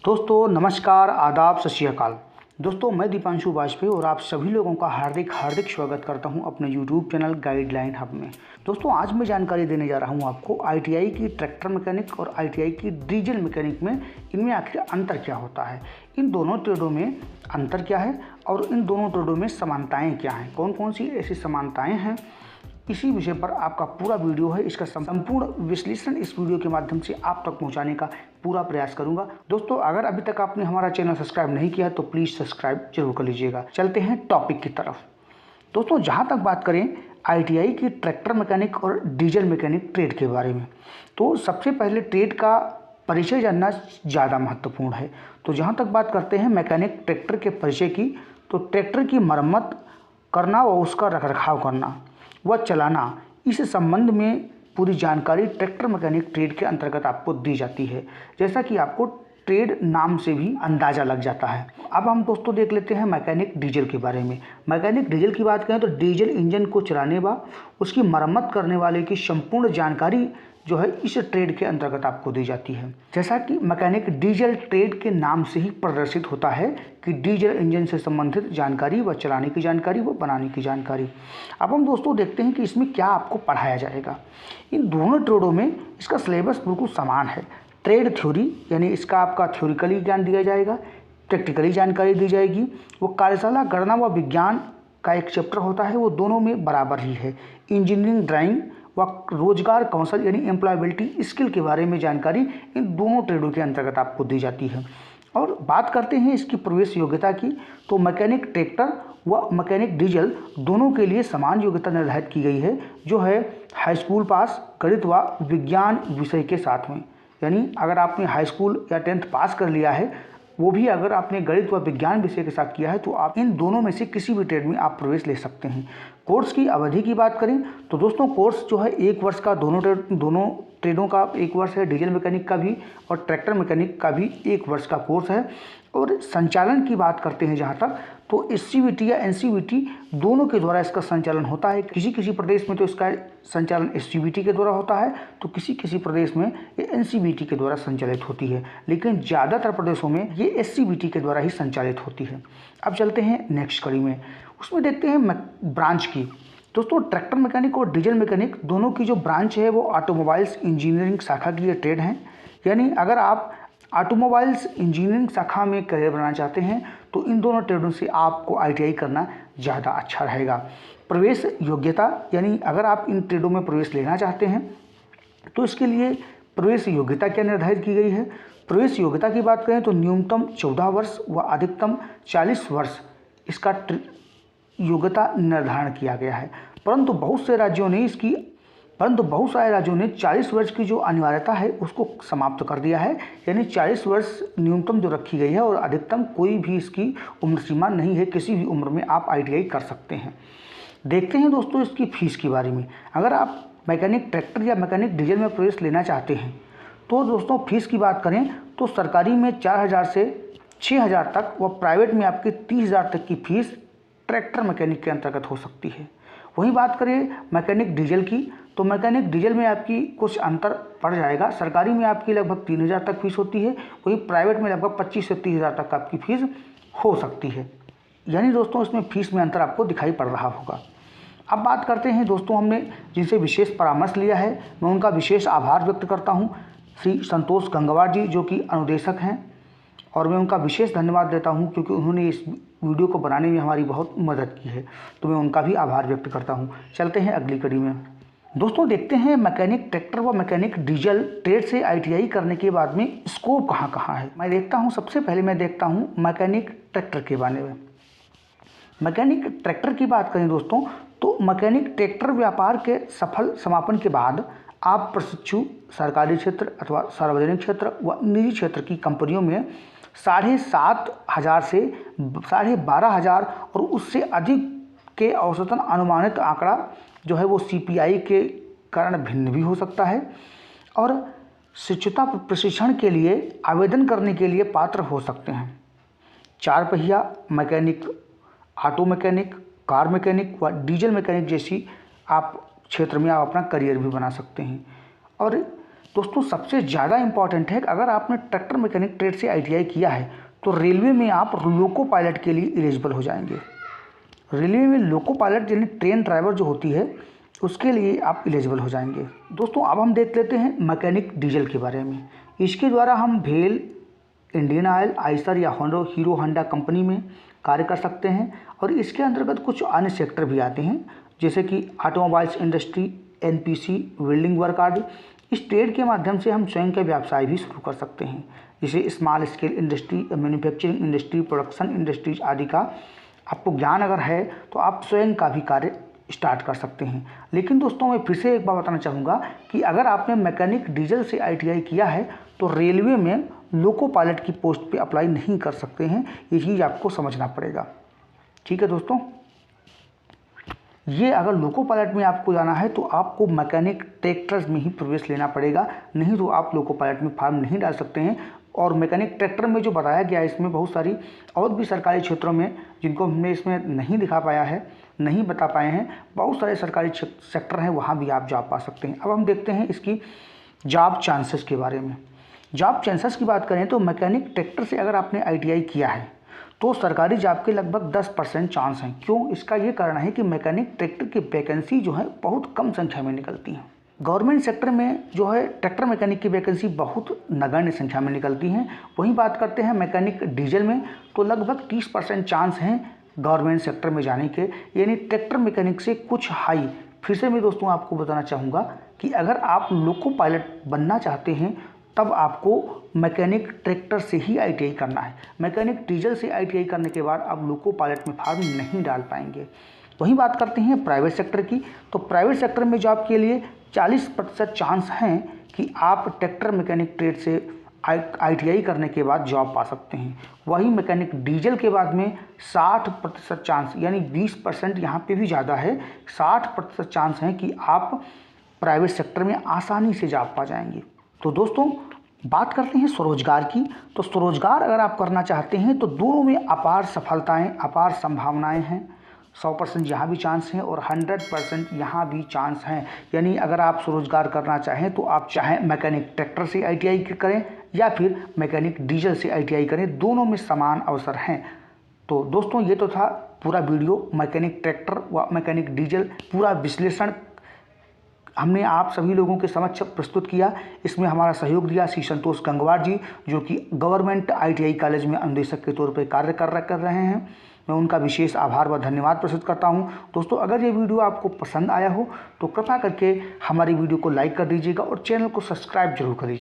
दोस्तों नमस्कार, आदाब, सत श्री अकाल। दोस्तों मैं दीपांशु वाजपेयी और आप सभी लोगों का हार्दिक हार्दिक स्वागत करता हूं अपने YouTube चैनल गाइडलाइन हब में। दोस्तों आज मैं जानकारी देने जा रहा हूं आपको ITI की ट्रैक्टर मैकेनिक और ITI की डीजल मैकेनिक में इनमें आखिर अंतर क्या होता है, इन दोनों ट्रेडों में अंतर क्या है और इन दोनों ट्रेडों में समानताएँ क्या हैं, कौन कौन सी ऐसी समानताएँ हैं, इसी विषय पर आपका पूरा वीडियो है। इसका संपूर्ण विश्लेषण इस वीडियो के माध्यम से आप तक पहुंचाने का पूरा प्रयास करूंगा। दोस्तों अगर अभी तक आपने हमारा चैनल सब्सक्राइब नहीं किया तो प्लीज़ सब्सक्राइब जरूर कर लीजिएगा। चलते हैं टॉपिक की तरफ। दोस्तों जहां तक बात करें ITI की ट्रैक्टर मैकेनिक और डीजल मैकेनिक ट्रेड के बारे में, तो सबसे पहले ट्रेड का परिचय जानना ज़्यादा महत्वपूर्ण है। तो जहाँ तक बात करते हैं मैकेनिक ट्रैक्टर के परिचय की, तो ट्रैक्टर की मरम्मत करना व उसका रखरखाव करना व चलाना, इस संबंध में पूरी जानकारी ट्रैक्टर मैकेनिक ट्रेड के अंतर्गत आपको दी जाती है, जैसा कि आपको ट्रेड नाम से भी अंदाज़ा लग जाता है। अब हम दोस्तों देख लेते हैं मैकेनिक डीजल के बारे में। मैकेनिक डीजल की बात करें तो डीजल इंजन को चलाने व उसकी मरम्मत करने वाले की संपूर्ण जानकारी जो है इस ट्रेड के अंतर्गत आपको दी जाती है। जैसा कि मैकेनिक डीजल ट्रेड के नाम से ही प्रदर्शित होता है कि डीजल इंजन से संबंधित जानकारी व चलाने की जानकारी व बनाने की जानकारी। अब हम दोस्तों देखते हैं कि इसमें क्या आपको पढ़ाया जाएगा। इन दोनों ट्रेडों में इसका सिलेबस बिल्कुल समान है। ट्रेड थ्योरी यानी इसका आपका थ्योरिकली ज्ञान दिया जाएगा, प्रैक्टिकली जानकारी दी जाएगी। वो कार्यशाला गणना व विज्ञान का एक चैप्टर होता है, वो दोनों में बराबर ही है। इंजीनियरिंग ड्राइंग व रोजगार कौशल यानी एम्प्लॉयबिलिटी स्किल के बारे में जानकारी इन दोनों ट्रेडों के अंतर्गत आपको दी जाती है। और बात करते हैं इसकी प्रवेश योग्यता की, तो मैकेनिक ट्रैक्टर व मैकेनिक डीजल दोनों के लिए समान योग्यता निर्धारित की गई है, जो है हाई स्कूल पास गणित व विज्ञान विषय के साथ में। यानी अगर आपने हाई स्कूल या 10th पास कर लिया है, वो भी अगर आपने गणित व विज्ञान विषय के साथ किया है, तो आप इन दोनों में से किसी भी ट्रेड में आप प्रवेश ले सकते हैं। कोर्स की अवधि की बात करें तो दोस्तों कोर्स जो है 1 वर्ष का, दोनों ट्रेडों का 1 वर्ष है। डीजल मैकेनिक का भी और ट्रैक्टर मैकेनिक का भी 1 वर्ष का कोर्स है। और संचालन की बात करते हैं जहाँ तक, तो SCVT या NCVT दोनों के द्वारा इसका संचालन होता है। किसी किसी प्रदेश में तो इसका संचालन SCVT के द्वारा होता है, तो किसी किसी प्रदेश में ये NCVT के द्वारा संचालित होती है, लेकिन ज़्यादातर प्रदेशों में ये SCVT के द्वारा ही संचालित होती है। अब चलते हैं नेक्स्ट कड़ी में, उसमें देखते हैं ब्रांच की। दोस्तों ट्रैक्टर मैकेनिक और डीजल मैकेनिक दोनों की जो ब्रांच है वो ऑटोमोबाइल्स इंजीनियरिंग शाखा की ये ट्रेड हैं। यानी अगर आप ऑटोमोबाइल्स इंजीनियरिंग शाखा में करियर बनाना चाहते हैं तो इन दोनों ट्रेडों से आपको ITI करना ज़्यादा अच्छा रहेगा। प्रवेश योग्यता यानी अगर आप इन ट्रेडों में प्रवेश लेना चाहते हैं तो इसके लिए प्रवेश योग्यता क्या निर्धारित की गई है। प्रवेश योग्यता की बात करें तो न्यूनतम 14 वर्ष व अधिकतम 40 वर्ष इसका योग्यता निर्धारण किया गया है। परंतु बहुत सारे राज्यों ने 40 वर्ष की जो अनिवार्यता है उसको समाप्त कर दिया है। यानी 40 वर्ष न्यूनतम जो रखी गई है और अधिकतम कोई भी इसकी उम्र सीमा नहीं है, किसी भी उम्र में आप ITI कर सकते हैं। देखते हैं दोस्तों इसकी फीस के बारे में। अगर आप मैकेनिक ट्रैक्टर या मैकेनिक डीजल में प्रवेश लेना चाहते हैं तो दोस्तों फीस की बात करें तो सरकारी में 4,000 से 6,000 तक व प्राइवेट में आपकी 30,000 तक की फीस ट्रैक्टर मैकेनिक के अंतर्गत हो सकती है। वहीं बात करें मैकेनिक डीजल की, तो मैकेनिक डीजल में आपकी कुछ अंतर पड़ जाएगा। सरकारी में आपकी लगभग 3,000 तक फीस होती है, वहीं प्राइवेट में लगभग 25 से 30,000 तक आपकी फीस हो सकती है। यानी दोस्तों इसमें फीस में अंतर आपको दिखाई पड़ रहा होगा। अब बात करते हैं दोस्तों हमने जिनसे विशेष परामर्श लिया है, मैं उनका विशेष आभार व्यक्त करता हूँ। श्री संतोष गंगवार जी जो कि अनुदेशक हैं, और मैं उनका विशेष धन्यवाद देता हूं क्योंकि उन्होंने इस वीडियो को बनाने में हमारी बहुत मदद की है, तो मैं उनका भी आभार व्यक्त करता हूं। चलते हैं अगली कड़ी में। दोस्तों देखते हैं मैकेनिक ट्रैक्टर व मैकेनिक डीजल ट्रेड से ITI करने के बाद में स्कोप कहां कहां है। मैं देखता हूं, सबसे पहले मैं देखता हूं मैकेनिक ट्रैक्टर के बारे में। मैकेनिक ट्रैक्टर की बात करें दोस्तों तो मैकेनिक ट्रैक्टर व्यापार के सफल समापन के बाद आप प्रशिक्षु सरकारी क्षेत्र अथवा सार्वजनिक क्षेत्र व निजी क्षेत्र की कंपनियों में 7,500 से 12,500 और उससे अधिक के औसतन अनुमानित आंकड़ा जो है वो CPI के कारण भिन्न भी हो सकता है, और शिक्षुता प्रशिक्षण के लिए आवेदन करने के लिए पात्र हो सकते हैं। 4 पहिया mechanic, auto mechanic, car mechanic व डीजल मैकेनिक जैसी आप क्षेत्र में आप अपना करियर भी बना सकते हैं। और दोस्तों सबसे ज़्यादा इम्पॉर्टेंट है कि अगर आपने ट्रैक्टर मैकेनिक ट्रेड से ITI किया है तो रेलवे में आप लोको पायलट के लिए एलिजिबल हो जाएंगे। रेलवे में लोको पायलट यानी ट्रेन ड्राइवर जो होती है उसके लिए आप एलिजिबल हो जाएंगे। दोस्तों अब हम देख लेते हैं मैकेनिक डीजल के बारे में। इसके द्वारा हम भेल, इंडियन ऑयल, आइसर या हीरो होंडा कंपनी में कार्य कर सकते हैं और इसके अंतर्गत कुछ अन्य सेक्टर भी आते हैं जैसे कि automobiles industry, NPC, welding work आदि। इस ट्रेड के माध्यम से हम स्वयं का व्यवसाय भी शुरू कर सकते हैं जैसे small scale industry, manufacturing industry, production industries आदि का आपको ज्ञान अगर है तो आप स्वयं का भी कार्य स्टार्ट कर सकते हैं। लेकिन दोस्तों मैं फिर से एक बार बताना चाहूँगा कि अगर आपने मैकेनिक डीजल से ITI किया है तो रेलवे में लोको पायलट की पोस्ट पे अप्लाई नहीं कर सकते हैं। ये चीज़ आपको समझना पड़ेगा, ठीक है दोस्तों। ये अगर लोको पायलट में आपको जाना है तो आपको मैकेनिक ट्रैक्टर्स में ही प्रवेश लेना पड़ेगा, नहीं तो आप लोको पायलट में फार्म नहीं डाल सकते हैं। और मैकेनिक ट्रैक्टर में जो बताया गया है इसमें बहुत सारी और भी सरकारी क्षेत्रों में जिनको हमने इसमें नहीं दिखा पाया है, नहीं बता पाए हैं, बहुत सारे सरकारी सेक्टर हैं, वहाँ भी आप जॉब पा सकते हैं। अब हम देखते हैं इसकी जॉब चांसेस के बारे में। जॉब चांसेस की बात करें तो मैकेनिक ट्रैक्टर से अगर आपने ITI किया है तो सरकारी जॉब के लगभग 10% चांस हैं। क्यों? इसका ये कारण है कि मैकेनिक ट्रैक्टर की वैकेंसी जो है बहुत कम संख्या में निकलती हैं। गवर्नमेंट सेक्टर में जो है ट्रैक्टर मैकेनिक की वैकेंसी बहुत नगण्य संख्या में निकलती हैं। वहीं बात करते हैं मैकेनिक डीजल में तो लगभग 30% चांस हैं गवर्नमेंट सेक्टर में जाने के, यानी ट्रैक्टर मैकेनिक से कुछ हाई। फिर से मैं दोस्तों आपको बताना चाहूँगा कि अगर आप लोको पायलट बनना चाहते हैं तब आपको मैकेनिक ट्रैक्टर से ही ITI करना है। मैकेनिक डीजल से ITI करने के बाद आप लोको पायलट में फार्म नहीं डाल पाएंगे। वहीं बात करते हैं प्राइवेट सेक्टर की तो प्राइवेट सेक्टर में जॉब के लिए 40% चांस हैं कि आप ट्रैक्टर मैकेनिक ट्रेड से ITI करने के बाद जॉब पा सकते हैं। वहीं मैकेनिक डीजल के बाद में 60% चांस, यानी 20% यहाँ पे भी ज़्यादा है, 60% चांस हैं कि आप प्राइवेट सेक्टर में आसानी से जॉब पा जाएंगे। तो दोस्तों बात करते हैं स्वरोजगार की। तो स्वरोजगार अगर आप करना चाहते हैं तो दोनों में अपार सफलताएं, अपार संभावनाएं हैं। 100% यहाँ भी चांस हैं और 100% यहाँ भी चांस हैं। यानी अगर आप स्वरोजगार करना चाहें तो आप चाहें मैकेनिक ट्रैक्टर से ITI करें या फिर मैकेनिक डीजल से ITI करें, दोनों में समान अवसर हैं। तो दोस्तों ये तो था पूरा वीडियो मैकेनिक ट्रैक्टर व मैकेनिक डीजल पूरा विश्लेषण हमने आप सभी लोगों के समक्ष प्रस्तुत किया। इसमें हमारा सहयोग दिया श्री संतोष गंगवार जी, जो कि गवर्नमेंट ITI कॉलेज में अनुदेशक के तौर पर कार्य कर रहे हैं। मैं उनका विशेष आभार व धन्यवाद प्रस्तुत करता हूं। दोस्तों अगर ये वीडियो आपको पसंद आया हो तो कृपया करके हमारी वीडियो को लाइक कर दीजिएगा और चैनल को सब्सक्राइब जरूर करिए।